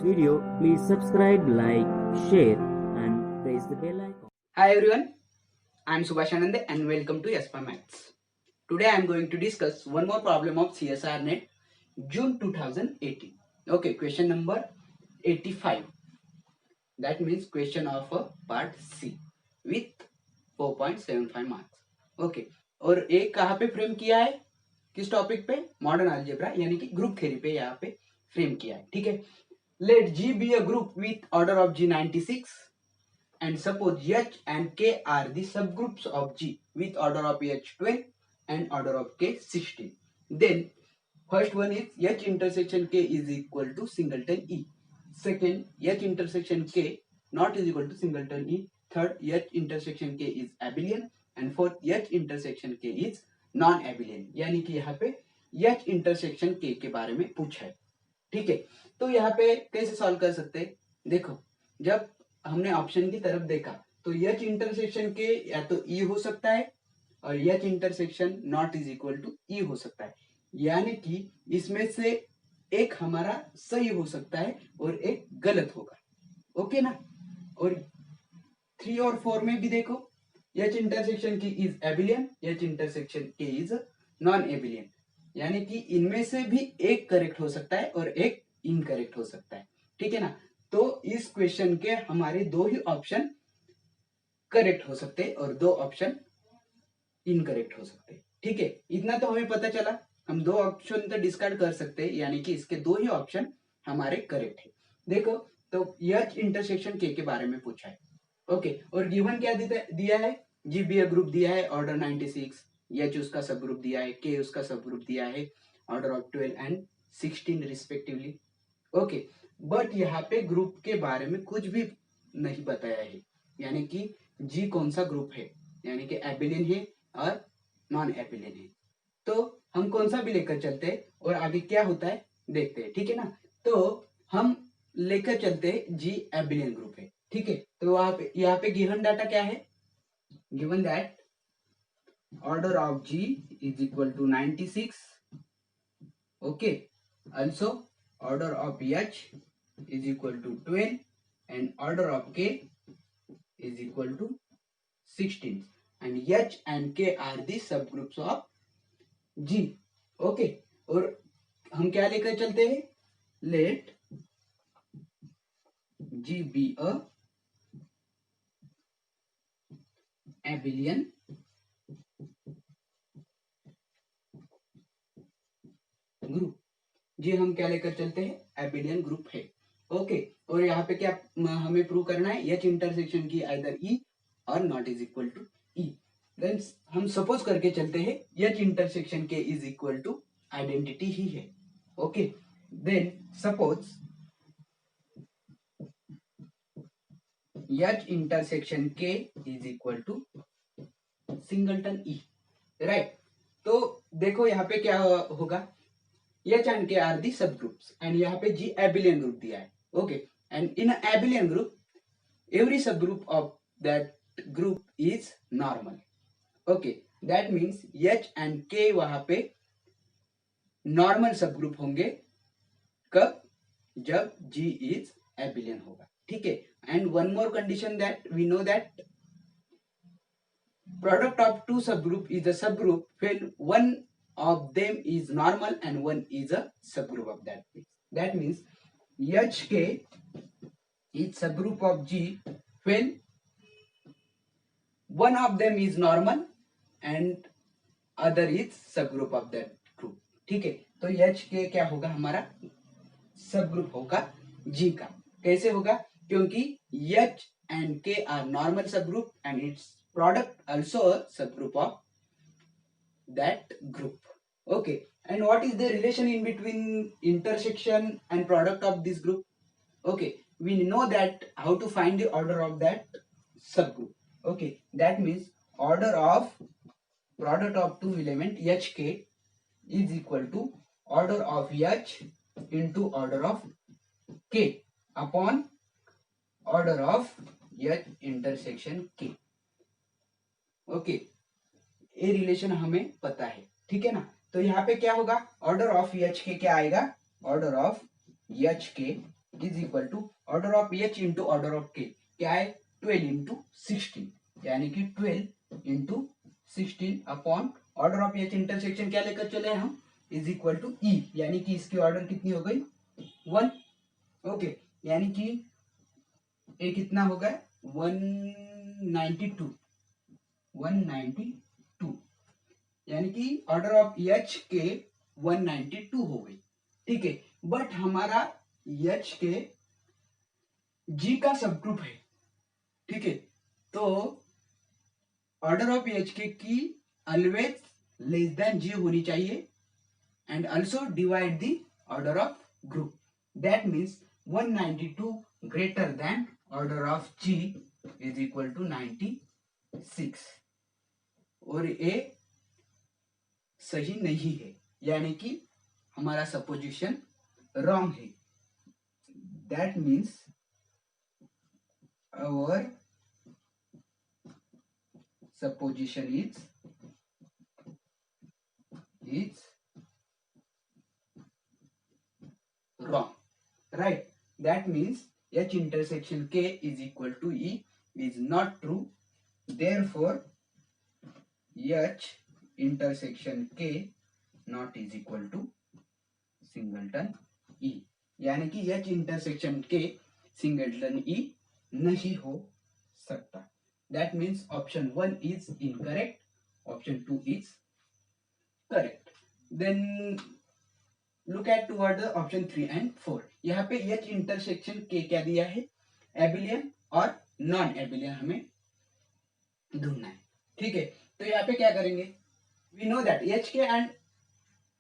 video, please subscribe, like, share and press the bell icon. Hi everyone, I am Subhash Anand and welcome to SPA Maths. Today I am going to discuss one more problem of CSR Net June 2018. Okay, question number 85. That means question of part C with 4.75 marks. Okay, और एक कहाँ पे frame किया है, किस topic पे? Modern algebra यानी कि ग्रुप थ्योरी पे यहाँ पे फ्रेम किया है. ठीक है. Let G be a group with order of G96 and suppose H and K are the subgroups of G with order of H12 and order of K 16. Then first one is H intersection K is equal to singleton E. Second, H intersection K not is equal to singleton E. Third, H intersection K is abelian and fourth, H intersection K is non एबिलियन. यानी कि यहाँ पे H intersection K के बारे में पूछा है. ठीक है, तो यहाँ पे कैसे सॉल्व कर सकते हैं? देखो, जब हमने ऑप्शन की तरफ देखा तो H इंटरसेक्शन K या तो E हो सकता है और H intersection not is equal to E हो सकता है. यानी कि इसमें से एक हमारा सही हो सकता है और एक गलत होगा. ओके ना. और 3 और 4 में भी देखो, H इंटरसेक्शन की is एबिलियन, H intersection K is non एबिलियन. यानी कि इनमें से भी एक करेक्ट हो सकता है और एक इनकरेक्ट हो सकता है. ठीक है ना. तो इस क्वेश्चन के हमारे दो ही ऑप्शन करेक्ट हो सकते हैं और दो ऑप्शन इनकरेक्ट हो सकते हैं. ठीक है, इतना तो हमें पता चला. हम दो ऑप्शन तो डिस्कार्ड कर सकते हैं, यानी कि इसके दो ही ऑप्शन हमारे करेक्ट है. देखो, तो H इंटरसेक्शन के बारे में पूछा है. ओके, और गिवन क्या दिया है? जी बी ग्रुप दिया है ऑर्डर 96, H उसका सब ग्रुप दिया है, K उसका सब ग्रुप दिया है order of 12 and 16 respectively. Okay, but यहाँ पे ग्रुप के बारे में कुछ भी नहीं बताया है. यानी कि G कौन सा ग्रुप है, यानी कि एबिलियन है और नॉन एबिलियन है. तो हम कौन सा भी लेकर चलते हैं और आगे क्या होता है देखते हैं. ठीक है ना. तो हम लेकर चलते हैं G एबिलियन ग्रुप है. ठीक है, तो यहाँ पे गिवन डाटा क्या है? Given that order of G is equal to 96. Okay, also order of H is equal to 12 and order of K is equal to 16 and H and K are the subgroups of G. Okay, और हम क्या लेकर चलते हैं? Let G be a abelian group. जी हम क्या लेकर चलते हैं? एबिलियन ग्रुप है. ओके, और यहाँ पे क्या हमें प्रूव करना है? H intersection K either E और not is equal to E. Then हम सपोज करके चलते हैं H intersection K is equal to identity ही है. Okay, then suppose H intersection K is equal to singleton E. Right. तो देखो यहाँ पे क्या होगा? H and K are the subgroups and यहाँ पे G abelian group दिया है. Okay, and in an abelian group every subgroup of that group is normal. Okay, that means H and K वहां पे नॉर्मल सबग्रुप होंगे. कब? जब G is abelian होगा. ठीक है. And one more condition that we know that product of two subgroup is a subgroup when one of them is normal and one is a subgroup of that. That means HK is subgroup of G when one of them is normal and other is subgroup of that group. ठीक है, तो HK क्या होगा? हमारा subgroup होगा G का. कैसे होगा? क्योंकि H and K are normal subgroup and its product also a subgroup of that group. Okay, and what is the relation in between intersection and product of this group? Okay, we know that how to find the order of that subgroup. Okay, that means order of product of two element HK is equal to order of H into order of K upon order of H intersection K. Okay, ये relation हमें पता है. ठीक है ना. तो यहाँ पे क्या होगा? ऑर्डर ऑफ H के क्या आएगा? Order of H K is equal to order of H into order of K, क्या है 12 इंटू 16, यानी कि 12 into 16 upon order of H intersection क्या लेकर चले हम, इज इक्वल टू ई, यानी कि इसकी ऑर्डर कितनी हो गई 1। ओके, यानी कि ये कितना हो गया 192, 192, यानी कि ऑर्डर ऑफ एच के 192 हो गई। ठीक है, बट हमारा एच के जी का सब ग्रुप है। ठीक है, तो ऑर्डर ऑफ एच के की ऑलवेज लेस देन जी होनी चाहिए and also divide the order of group. That means 192 greater than order of G is equal to 96, और ये सही नहीं है, यानी कि हमारा सपोजिशन रॉन्ग है। That means our supposition is wrong, right? That means H intersection K is equal to E is not true. Therefore, H intersection K not is equal to singleton E, यानी कि H intersection K singleton E नहीं हो सकता। That means option 1 is incorrect, option 2 is correct. Then look at toward the option 3 and 4. यहाँ पे H intersection K क्या दिया है, एबिलियन और नॉन एबिलियन हमें ढूंढना है। ठीक है, तो यहाँ पे क्या करेंगे, we know that HK and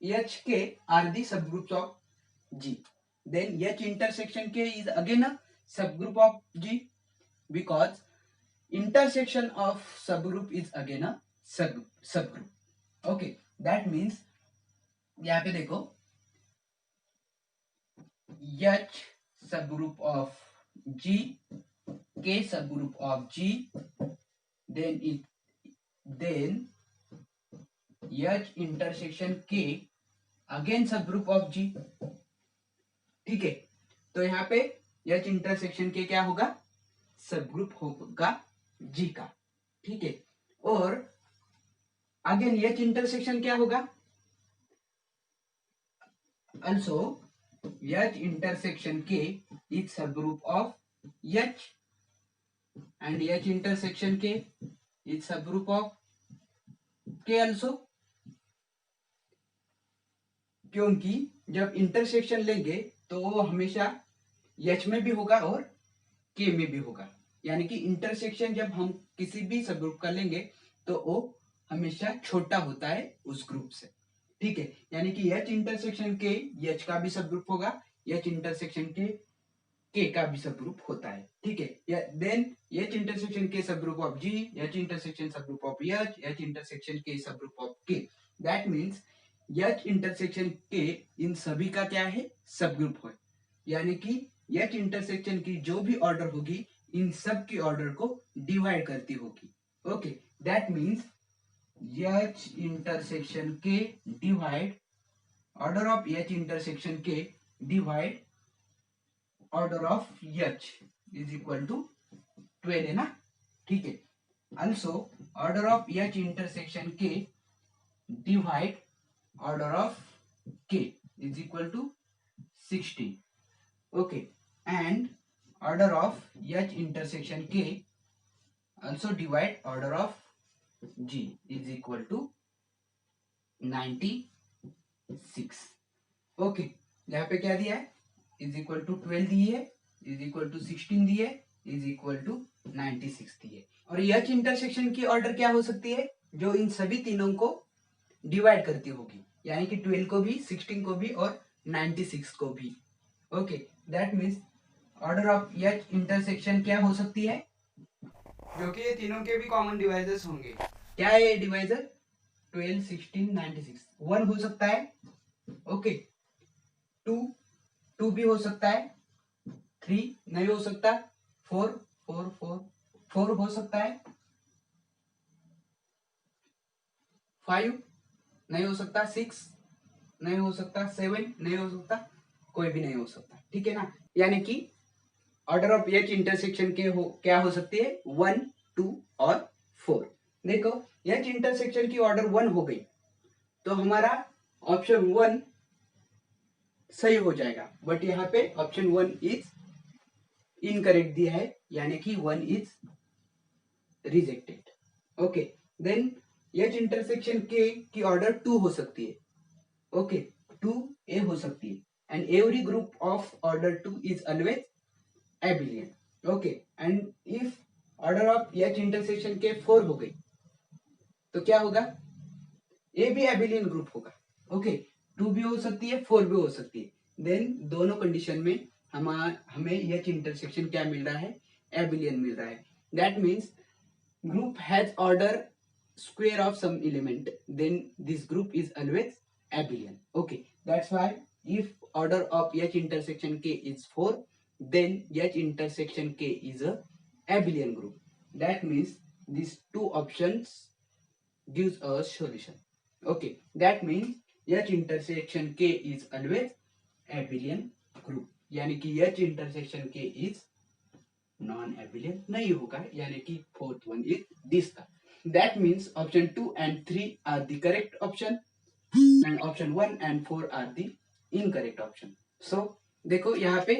HK are the subgroups of G. Then H intersection K is again a subgroup of G because intersection of subgroup is again a subgroup. Okay, that means यहाँ पे देखो H subgroup of G, K subgroup of G, then H intersection K again subgroup of G। ठीक है, तो यहाँ पे H intersection K क्या होगा, सबग्रुप होगा G का। ठीक है, और अगेन H इंटरसेक्शन क्या होगा, also H intersection K is subgroup of H and H intersection K is subgroup of K also, क्योंकि जब इंटरसेक्शन लेंगे तो वो हमेशा H में भी होगा और K में भी होगा, यानी कि इंटरसेक्शन जब हम किसी भी सब ग्रुप का लेंगे तो वो हमेशा छोटा होता है उस ग्रुप से। ठीक है, यानी कि H इंटरसेक्शन के H का भी सब ग्रुप होगा, H इंटरसेक्शन के K का भी सब ग्रुप होता है। ठीक है, देन H इंटरसेक्शन के सब group of G, H intersection सब ग्रुप ऑफ H इंटरसेक्शन के सब group of K। That means H intersection K इन सभी का क्या है, सब ग्रुप है, यानी कि H इंटरसेक्शन की जो भी ऑर्डर होगी इन सब की ऑर्डर को डिवाइड करती होगी। Okay, that means H intersection K divide order of H intersection K divide order of H is equal to 12 है ना। ठीक है, also order of H intersection K divide order of K is equal to 16. Okay, and order of H intersection K also divide order of G is equal to 96. Okay, यहाँ पे क्या दिया है, is equal to 12 दी है, is equal to 16 दी है, is equal to 96 दी है। और H intersection की ऑर्डर क्या हो सकती है, जो इन सभी तीनों को डिवाइड करती होगी, यानी कि 12 को भी, 16 को भी और 96 को भी। Okay, that means order of H intersection क्या हो सकती है, जो कि ये तीनों के भी कॉमन डिवाइजर्स होंगे। क्या है ये डिवाइजर, 12, 16, 96। 1 हो सकता है, ओके, 2 भी हो सकता है, 3 नहीं हो सकता, 4 हो सकता है, 5 नहीं हो सकता, 6 नहीं हो सकता, 7 नहीं हो सकता, कोई भी नहीं हो सकता, ठीक है ना। यानी कि ऑर्डर ऑफ एच इंटरसेक्शन के क्या हो सकती है, 1, 2 और 4। देखो एच इंटरसेक्शन की ऑर्डर 1 हो गई तो हमारा ऑप्शन 1 सही हो जाएगा, बट यहाँ पे ऑप्शन 1 इज इनकरेक्ट दिया है, यानी कि 1 is rejected. Okay, then H intersection K की ऑर्डर 2 हो सकती है। ओके, 2 ए हो सकती है and every group of order 2 is always एबिलियन। Okay, and if order of H intersection के 4 हो गई तो क्या होगा, ए भी एबिलियन ग्रुप होगा। ओके, 2 भी हो सकती है, 4 भी हो सकती है। देन दोनों कंडीशन में हमें एच इंटरसेक्शन क्या मिल रहा है, एबिलियन मिल रहा है। That means group has order square of some element, then this group is always abelian. Okay, that's why if order of H intersection K is 4, then H intersection K is a abelian group. That means these two options gives a solution. Okay, that means H intersection K is always abelian group. यानी कि H intersection K is non abelian नहीं होगा, यानी कि fourth one is this का। That means option 2 and 3 are the correct option and option 1 and 4 are the incorrect option. So देखो यहाँ पे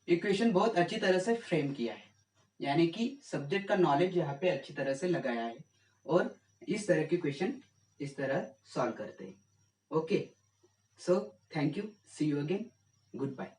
इक्वेशन बहुत अच्छी तरह से फ्रेम किया है, यानी कि सब्जेक्ट का नॉलेज यहाँ पे अच्छी तरह से लगाया है और इस तरह के क्वेश्चन इस तरह सॉल्व करते हैं। Okay, so thank you, see you again, good bye.